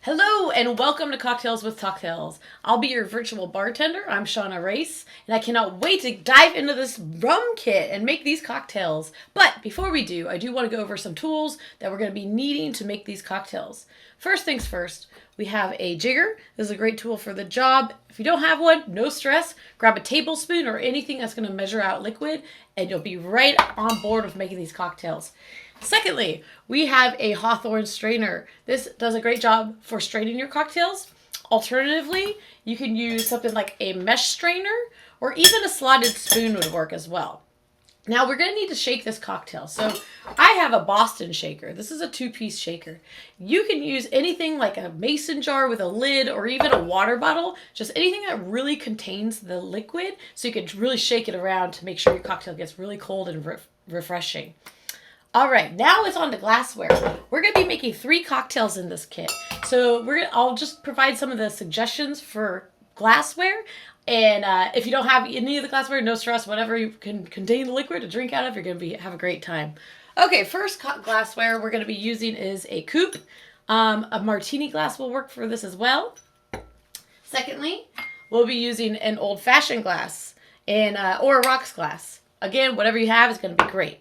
Hello and welcome to Cocktails with TalkTales. I'll be your virtual bartender. I'm Shauna Race, and I cannot wait to dive into this rum kit and make these cocktails. But before we do, I do want to go over some tools that we're going to be needing to make these cocktails. First things first, we have a jigger. This is a great tool for the job. If you don't have one, no stress. Grab a tablespoon or anything that's going to measure out liquid, and you'll be right on board with making these cocktails. Secondly, we have a Hawthorne strainer. This does a great job for straining your cocktails. Alternatively, you can use something like a mesh strainer or even a slotted spoon would work as well. Now we're going to need to shake this cocktail. So I have a Boston shaker. This is a 2-piece shaker. You can use anything like a mason jar with a lid or even a water bottle, just anything that really contains the liquid so you can really shake it around to make sure your cocktail gets really cold and refreshing. All right, now it's on to glassware. We're going to be making 3 cocktails in this kit. So I'll just provide some of the suggestions for glassware. And if you don't have any of the glassware, no stress. Whatever you can contain the liquid to drink out of, you're going to have a great time. Okay, first glassware we're going to be using is a coupe. A martini glass will work for this as well. Secondly, we'll be using an old-fashioned glass or a rocks glass. Again, whatever you have is going to be great.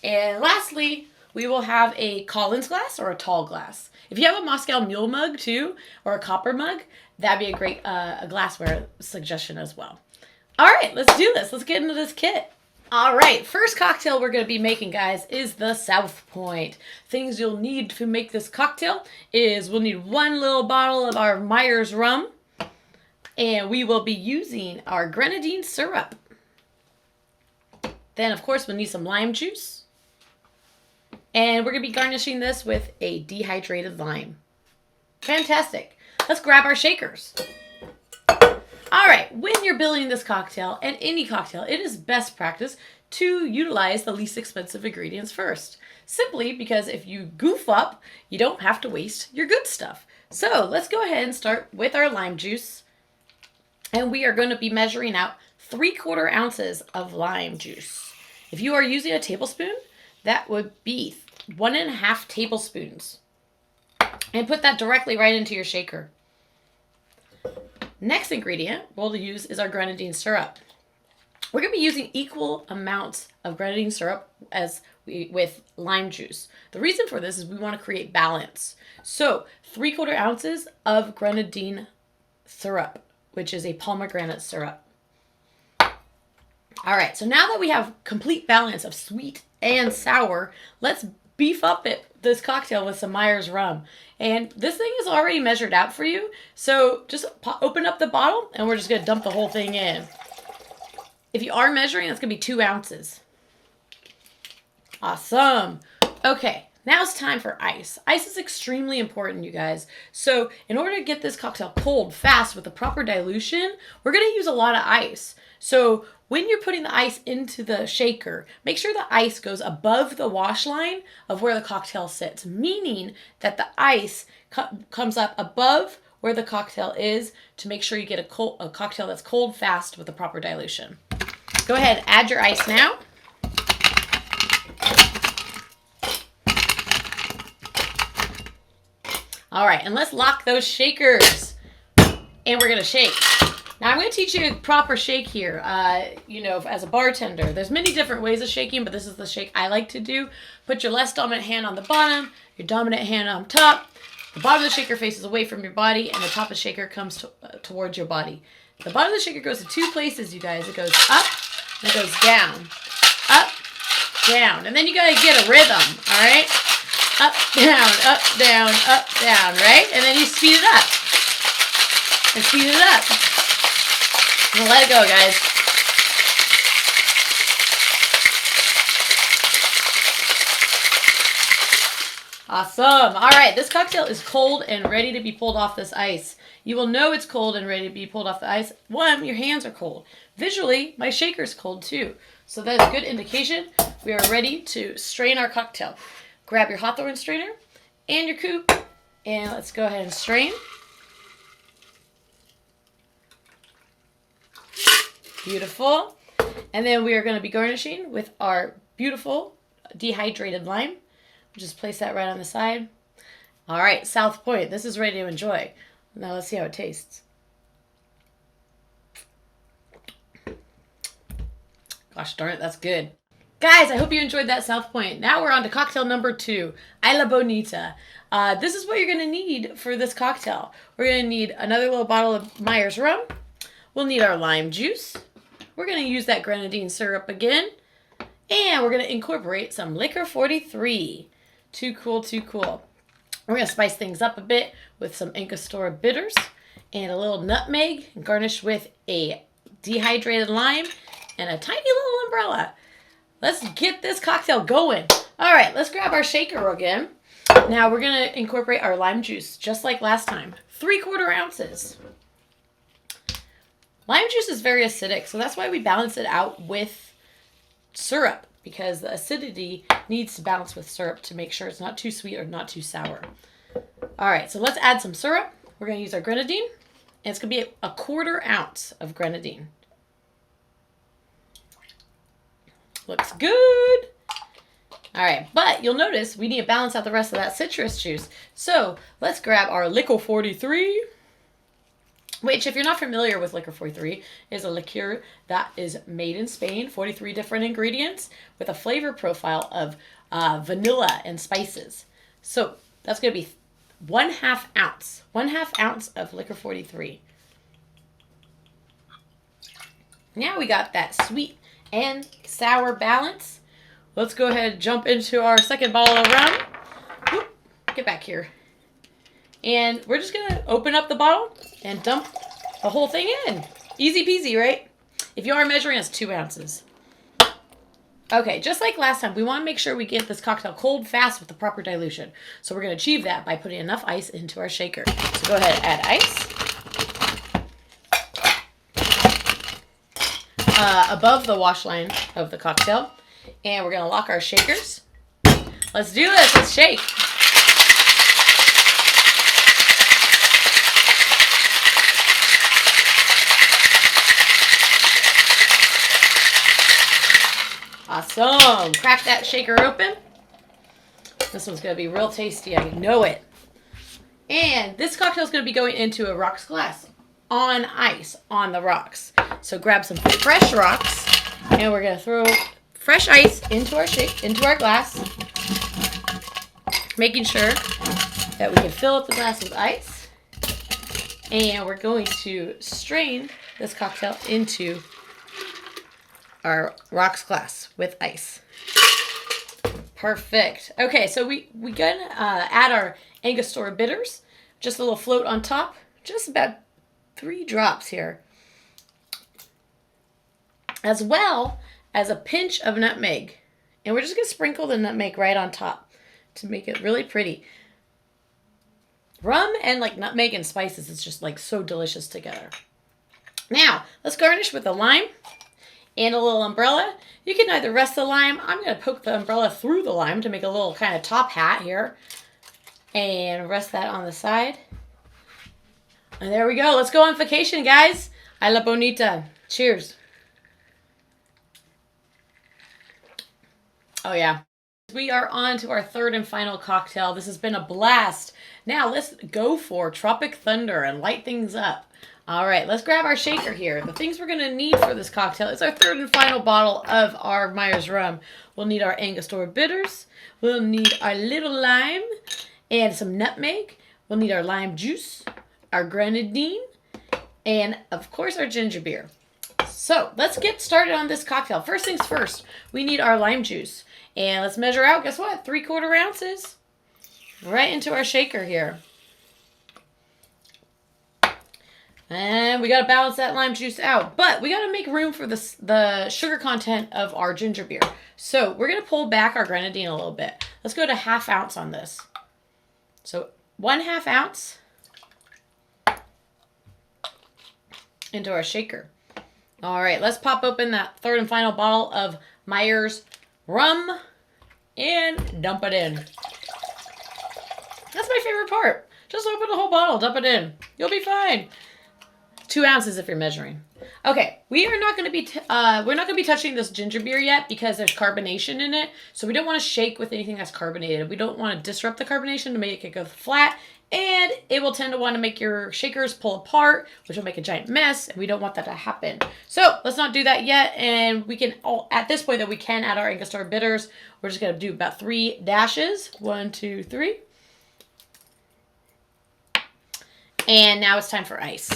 And lastly, we will have a Collins glass or a tall glass. If you have a Moscow Mule mug too, or a copper mug, that'd be a great a glassware suggestion as well. All right, let's do this. Let's get into this kit. All right, first cocktail we're going to be making, guys, is the South Point. Things you'll need to make this cocktail is we'll need 1 little bottle of our Myers rum, and we will be using our grenadine syrup. Then, of course, we'll need some lime juice. And we're going to be garnishing this with a dehydrated lime. Fantastic. Let's grab our shakers. All right, when you're building this cocktail, and any cocktail, it is best practice to utilize the least expensive ingredients first. Simply because if you goof up, you don't have to waste your good stuff. So let's go ahead and start with our lime juice. And we are going to be measuring out 3/4 ounces of lime juice. If you are using a tablespoon, that would be 1.5 tablespoons. And put that directly right into your shaker. Next ingredient we'll use is our grenadine syrup. We're going to be using equal amounts of grenadine syrup as with lime juice. The reason for this is we want to create balance. So 3/4 ounces of grenadine syrup, which is a pomegranate syrup. All right, so now that we have complete balance of sweet and sour, let's beef up this cocktail with some Myers rum. And this thing is already measured out for you, so just open up the bottle and we're just going to dump the whole thing in. If you are measuring, that's going to be 2 ounces. Awesome. Okay, now it's time for ice. Ice is extremely important, you guys. So in order to get this cocktail cold fast with the proper dilution, we're going to use a lot of ice. So when you're putting the ice into the shaker, make sure the ice goes above the wash line of where the cocktail sits, meaning that the ice comes up above where the cocktail is to make sure you get a cocktail that's cold fast with the proper dilution. Go ahead, add your ice now. All right, and let's lock those shakers. And we're going to shake. Now, I'm going to teach you a proper shake here, as a bartender. There's many different ways of shaking, but this is the shake I like to do. Put your less dominant hand on the bottom, your dominant hand on top. The bottom of the shaker faces away from your body, and the top of the shaker comes towards your body. The bottom of the shaker goes to 2 places, you guys. It goes up, and it goes down. Up, down. And then you got to get a rhythm, all right? Up, down, right? And then you speed it up. And speed it up. And let it go, guys. Awesome. All right, this cocktail is cold and ready to be pulled off this ice. You will know it's cold and ready to be pulled off the ice. 1, your hands are cold. Visually, my shaker's cold too. So that's a good indication we are ready to strain our cocktail. Grab your Hawthorne strainer and your coupe, and let's go ahead and strain. Beautiful. And then we are going to be garnishing with our beautiful dehydrated lime. Just place that right on the side. All right, South Point. This is ready to enjoy. Now let's see how it tastes. Gosh darn it, that's good. Guys, I hope you enjoyed that South Point. Now we're on to cocktail number 2, Isla Bonita. This is what you're going to need for this cocktail. We're going to need another little bottle of Myers rum. We'll need our lime juice. We're going to use that grenadine syrup again. And we're going to incorporate some Liquor 43. Too cool, too cool. We're going to spice things up a bit with some Angostura bitters and a little nutmeg, garnished with a dehydrated lime and a tiny little umbrella. Let's get this cocktail going. All right, let's grab our shaker again. Now we're going to incorporate our lime juice, just like last time. 3/4 ounces. Lime juice is very acidic, so that's why we balance it out with syrup, because the acidity needs to balance with syrup to make sure it's not too sweet or not too sour. All right, so let's add some syrup. We're going to use our grenadine, and it's going to be a 1/4 ounce of grenadine. Looks good. All right, but you'll notice we need to balance out the rest of that citrus juice. So let's grab our Liquor 43, which, if you're not familiar with Liquor 43, is a liqueur that is made in Spain, 43 different ingredients with a flavor profile of vanilla and spices. So that's going to be 1/2 ounce. 1/2 ounce of Liquor 43. Now we got that sweet and sour balance. Let's go ahead and jump into our second bottle of rum. Whoop, get back here. And we're just going to open up the bottle and dump the whole thing in. Easy peasy, right? If you are measuring, it's 2 ounces. Okay, just like last time, we want to make sure we get this cocktail cold fast with the proper dilution. So we're going to achieve that by putting enough ice into our shaker. So go ahead and add ice. Above the wash line of the cocktail. And we're going to lock our shakers. Let's do this. Let's shake. Awesome. Crack that shaker open. This one's going to be real tasty. I know it. And this cocktail is going to be going into a rocks glass on ice on the rocks. So grab some fresh rocks, and we're going to throw fresh ice into our glass, making sure that we can fill up the glass with ice. And we're going to strain this cocktail into our rocks glass with ice. Perfect. Okay, so we're gonna add our Angostura bitters, just a little float on top, just about 3 drops here, as well as a pinch of nutmeg. And we're just gonna sprinkle the nutmeg right on top to make it really pretty. Rum and like nutmeg and spices is just like so delicious together. Now, let's garnish with a lime and a little umbrella. You can either rest the lime. I'm going to poke the umbrella through the lime to make a little kind of top hat here. And rest that on the side. And there we go. Let's go on vacation, guys. Isla Bonita. Cheers. Oh, yeah. We are on to our third and final cocktail. This has been a blast. Now, let's go for Tropic Thunder and light things up. All right, let's grab our shaker here. The things we're going to need for this cocktail is our third and final bottle of our Myers rum. We'll need our Angostura bitters. We'll need our little lime and some nutmeg. We'll need our lime juice, our grenadine, and, of course, our ginger beer. So let's get started on this cocktail. First things first, we need our lime juice. And let's measure out, guess what? 3/4 ounces right into our shaker here. And we got to balance that lime juice out. But we got to make room for the sugar content of our ginger beer. So we're going to pull back our grenadine a little bit. Let's go to 1/2 ounce on this. So 1/2 ounce into our shaker. All right, let's pop open that third and final bottle of Myers rum and dump it in. That's my favorite part. Just open the whole bottle, dump it in. You'll be fine. 2 ounces if you're measuring. Okay, we are not going to be we're not going to be touching this ginger beer yet because there's carbonation in it. So we don't want to shake with anything that's carbonated. We don't want to disrupt the carbonation to make it go flat, and it will tend to want to make your shakers pull apart, which will make a giant mess, and we don't want that to happen. So let's not do that yet, and we can at this point that we can add our Angostura bitters. We're just going to do about 3 dashes. 1, 2, 3. And now it's time for ice.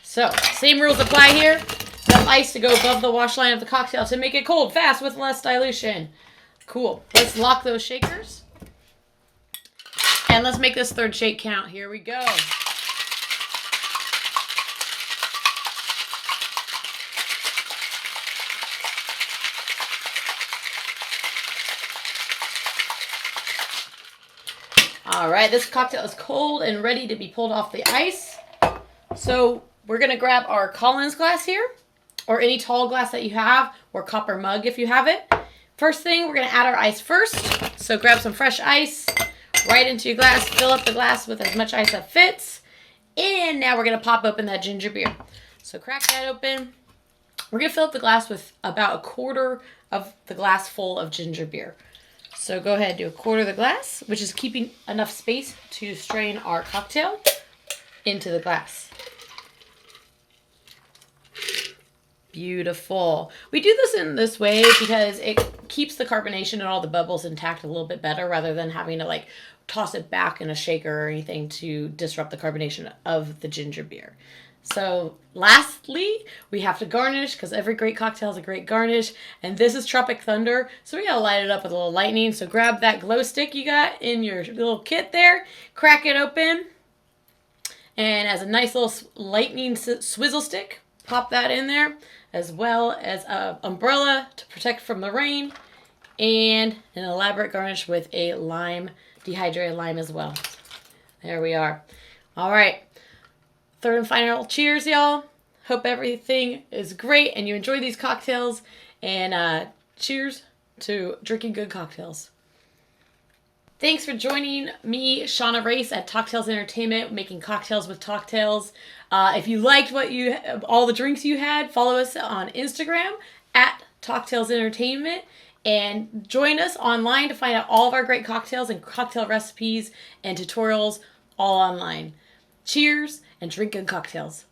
So, same rules apply here. Enough ice to go above the wash line of the cocktail to make it cold fast with less dilution. Cool. Let's lock those shakers. And let's make this third shake count. Here we go. All right, this cocktail is cold and ready to be pulled off the ice. So we're going to grab our Collins glass here, or any tall glass that you have, or copper mug if you have it. First thing, we're going to add our ice first. So grab some fresh ice right into your glass. Fill up the glass with as much ice that fits. And now we're going to pop open that ginger beer. So crack that open. We're going to fill up the glass with about 1/4 of the glass full of ginger beer. So go ahead and do 1/4 of the glass, which is keeping enough space to strain our cocktail into the glass. Beautiful. We do this in this way because it keeps the carbonation and all the bubbles intact a little bit better rather than having to like toss it back in a shaker or anything to disrupt the carbonation of the ginger beer. So lastly, we have to garnish because every great cocktail is a great garnish. And this is Tropic Thunder. So we got to light it up with a little lightning. So grab that glow stick you got in your little kit there. Crack it open. And as a nice little lightning swizzle stick, pop that in there. As well as an umbrella to protect from the rain. And an elaborate garnish with a lime, dehydrated lime as well. There we are. All right. Third and final cheers, y'all. Hope everything is great and you enjoy these cocktails. And cheers to drinking good cocktails. Thanks for joining me, Shauna Race, at TalkTales Entertainment, making cocktails with TalkTales. If you liked all the drinks you had, follow us on Instagram at TalkTales Entertainment. And join us online to find out all of our great cocktails and cocktail recipes and tutorials all online. Cheers and drink good cocktails.